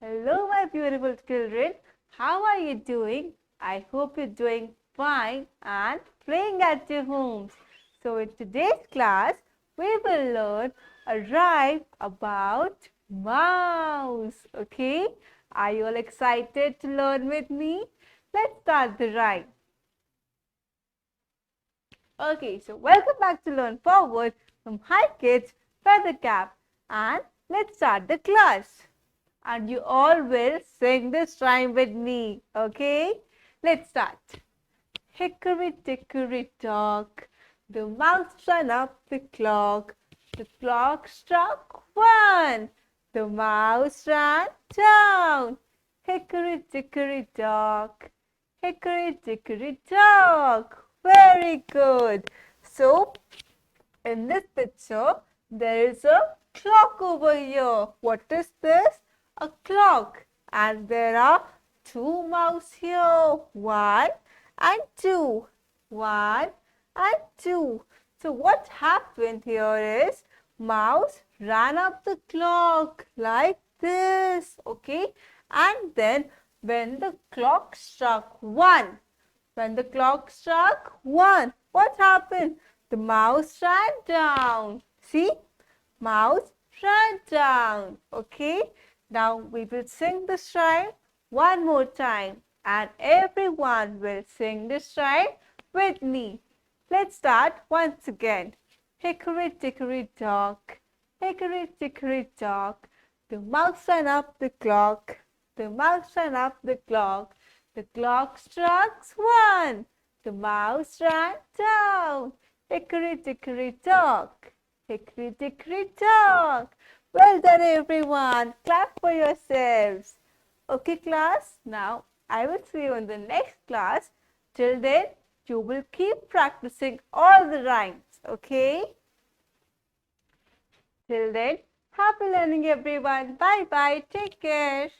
Hello, my beautiful children. How are you doing? I hope you're doing fine and playing at your homes. So, in today's class, we will learn a rhyme about mouse. Okay? Are you all excited to learn with me? Let's start the rhyme. Okay, so welcome back to Learn Forward from Hi Kids Feathercap, and let's start the class. And you all will sing this rhyme with me. Okay? Let's start. Hickory dickory dock, the mouse ran up the clock. The clock struck one. The mouse ran down. Hickory dickory dock, hickory dickory dock. Very good. So, in this picture, there is a clock over here. What is this? A clock. And there are two mouse here. One and two. One and two. So what happened here is mouse ran up the clock like this. Okay. And then when the clock struck one, what happened? The mouse ran down. See? Mouse ran down. Okay? Now we will sing this rhyme one more time. And everyone will sing this rhyme with me. Let's start once again. Hickory dickory dock. Hickory dickory dock. The mouse ran up the clock. The mouse ran up the clock. The clock struck one. The mouse ran down. Hickory dickory dock. Hickory dickory dock. Well done, everyone. Clap for yourselves. Okay, class. Now, I will see you in the next class. Till then, you will keep practicing all the rhymes. Okay? Till then, happy learning, everyone. Bye-bye. Take care.